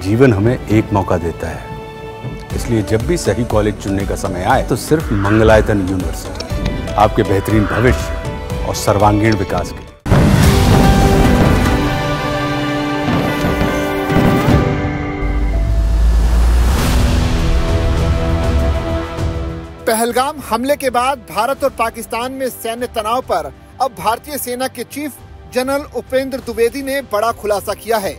जीवन हमें एक मौका देता है, इसलिए जब भी सही कॉलेज चुनने का समय आए तो सिर्फ मंगलायतन यूनिवर्सिटी आपके बेहतरीन भविष्य और सर्वांगीण विकास के लिए। पहलगाम हमले के बाद भारत और पाकिस्तान में सैन्य तनाव पर अब भारतीय सेना के चीफ जनरल उपेंद्र द्विवेदी ने बड़ा खुलासा किया है।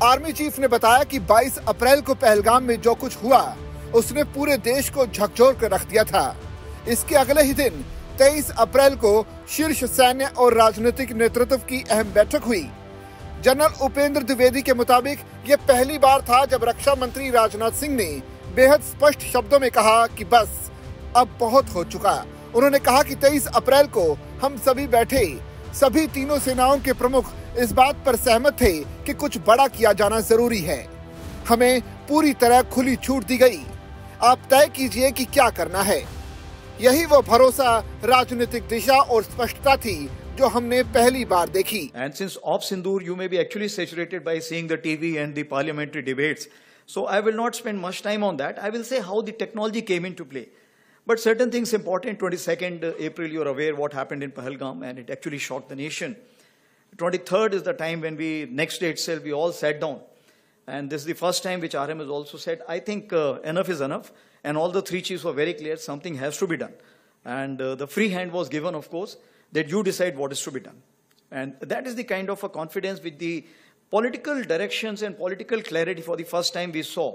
आर्मी चीफ ने बताया कि 22 अप्रैल को पहलगाम में जो कुछ हुआ उसने पूरे देश को झकझोर कर रख दिया था। इसके अगले ही दिन 23 अप्रैल को शीर्ष सैन्य और राजनीतिक नेतृत्व की अहम बैठक हुई। जनरल उपेंद्र द्विवेदी के मुताबिक ये पहली बार था जब रक्षा मंत्री राजनाथ सिंह ने बेहद स्पष्ट शब्दों में कहा कि बस अब बहुत हो चुका। उन्होंने कहा कि 23 अप्रैल को हम सभी बैठे, सभी तीनों सेनाओं के प्रमुख इस बात पर सहमत थे कि कुछ बड़ा किया जाना जरूरी है। हमें पूरी तरह खुली छूट दी गई, आप तय कीजिए कि क्या करना है। यही वो भरोसा, राजनीतिक दिशा और स्पष्टता थी जो हमने पहली बार देखी। And since off Sindoor you may be actually saturated by seeing the TV and the parliamentary debates, so I will not spend much time on that. I will say how the technology came into play. But certain things important. 22nd April, you're aware what happened in Pahalgam, and it actually shocked the nation. 23rd is the time when next day itself, we all sat down. And this is the first time which RM has also said, I think enough is enough. And all the three chiefs were very clear, something has to be done. And the free hand was given, of course, that you decide what is to be done. And that is the kind of a confidence with the political directions and political clarity for the first time we saw.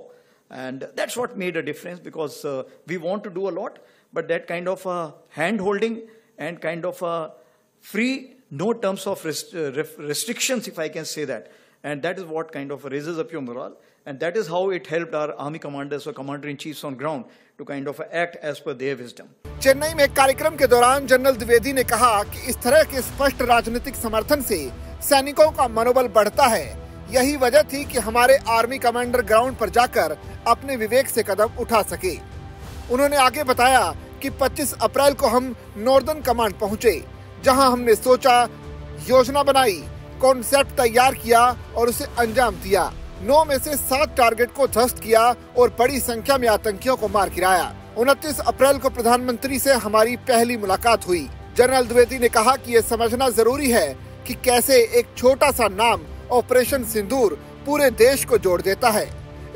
And that's what made a difference, because we want to do a lot, but that kind of hand-holding and kind of free, no terms of restrictions, if I can say that. And that is what kind of raises up your morale. And that is how it helped our army commanders or commander-in-chiefs on ground to kind of act as per their wisdom. Chennai में एक कार्यक्रम के दौरान general Dwivedi ने कहा कि इस तरह के स्पष्ट राजनीतिक समर्थन से सैनिकों का मनोबल बढ़ता है। यही वजह थी कि हमारे आर्मी कमांडर ग्राउंड पर जाकर अपने विवेक से कदम उठा सके। उन्होंने आगे बताया कि 25 अप्रैल को हम नॉर्दर्न कमांड पहुंचे, जहां हमने सोचा, योजना बनाई, कॉन्सेप्ट तैयार किया और उसे अंजाम दिया। 9 में से 7 टारगेट को ध्वस्त किया और बड़ी संख्या में आतंकियों को मार गिराया। 29 अप्रैल को प्रधानमंत्री से हमारी पहली मुलाकात हुई। जनरल द्विवेदी ने कहा कि ये समझना जरूरी है कि कैसे एक छोटा सा नाम ऑपरेशन सिंदूर पूरे देश को जोड़ देता है।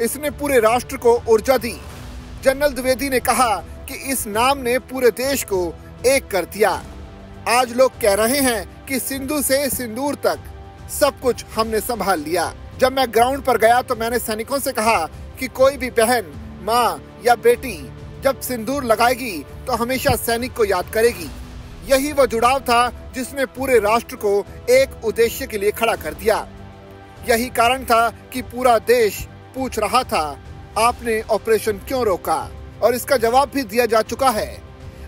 इसने पूरे राष्ट्र को ऊर्जा दी। जनरल द्विवेदी ने कहा कि इस नाम ने पूरे देश को एक कर दिया। आज लोग कह रहे हैं कि सिंधु से सिंदूर तक सब कुछ हमने संभाल लिया। जब मैं ग्राउंड पर गया तो मैंने सैनिकों से कहा कि कोई भी बहन, माँ या बेटी जब सिंदूर लगाएगी तो हमेशा सैनिक को याद करेगी। यही वो जुड़ाव था जिसने पूरे राष्ट्र को एक उद्देश्य के लिए खड़ा कर दिया। यही कारण था कि पूरा देश पूछ रहा था, आपने ऑपरेशन क्यों रोका? और इसका जवाब भी दिया जा चुका है।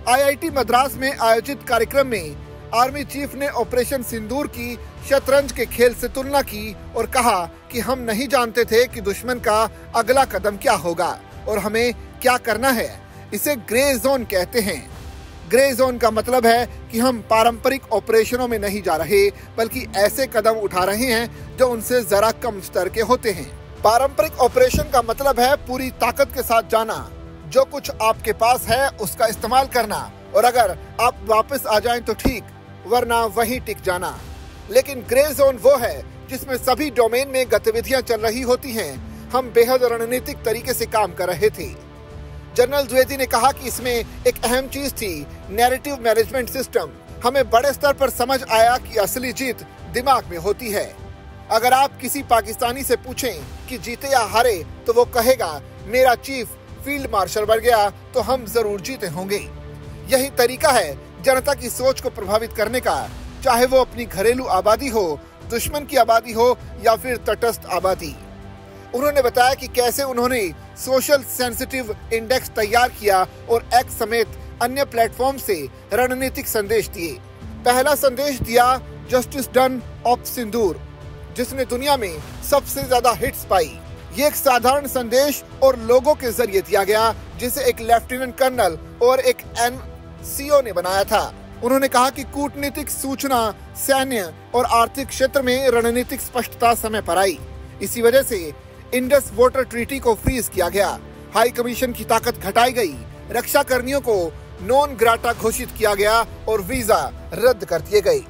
आईआईटी मद्रास में आयोजित कार्यक्रम में आर्मी चीफ ने ऑपरेशन सिंदूर की शतरंज के खेल से तुलना की और कहा कि हम नहीं जानते थे कि दुश्मन का अगला कदम क्या होगा और हमें क्या करना है। इसे ग्रे जोन कहते हैं। ग्रे जोन का मतलब है कि हम पारंपरिक ऑपरेशनों में नहीं जा रहे, बल्कि ऐसे कदम उठा रहे हैं जो उनसे जरा कम स्तर के होते हैं। पारंपरिक ऑपरेशन का मतलब है पूरी ताकत के साथ जाना, जो कुछ आपके पास है उसका इस्तेमाल करना, और अगर आप वापस आ जाएं तो ठीक, वरना वहीं टिक जाना। लेकिन ग्रे जोन वो है जिसमें सभी डोमेन में गतिविधियां चल रही होती हैं। हम बेहद रणनीतिक तरीके से काम कर रहे थे। जनरल द्विवेदी ने कहा कि इसमें एक अहम चीज थी, नैरेटिव मैनेजमेंट सिस्टम। हमें बड़े स्तर पर समझ आया कि असली जीत दिमाग में होती है। अगर आप किसी पाकिस्तानी से पूछें कि जीते या हारे, तो वो कहेगा, मेरा चीफ फील्ड मार्शल बन गया तो हम जरूर जीते होंगे। यही तरीका है जनता की सोच को प्रभावित करने का, चाहे वो अपनी घरेलू आबादी हो, दुश्मन की आबादी हो या फिर तटस्थ आबादी। उन्होंने बताया कि कैसे उन्होंने सोशल सेंसिटिव इंडेक्स तैयार किया और एक्स समेत अन्य प्लेटफॉर्म से रणनीतिक संदेश दिए। पहला संदेश दिया जस्टिस डन ऑफ सिंदूर, जिसने दुनिया में सबसे ज्यादा हिट्स पाई। ये एक साधारण संदेश और लोगों के जरिए दिया गया, जिसे एक लेफ्टिनेंट कर्नल और एक NCO ने बनाया था। उन्होंने कहा कि कूटनीतिक, सूचना, सैन्य और आर्थिक क्षेत्र में रणनीतिक स्पष्टता समय पर आई। इसी वजह से इंडस वाटर ट्रीटी को फ्रीज किया गया, हाई कमीशन की ताकत घटाई गई, रक्षा कर्मियों को नॉन ग्राटा घोषित किया गया और वीजा रद्द कर दिए गए।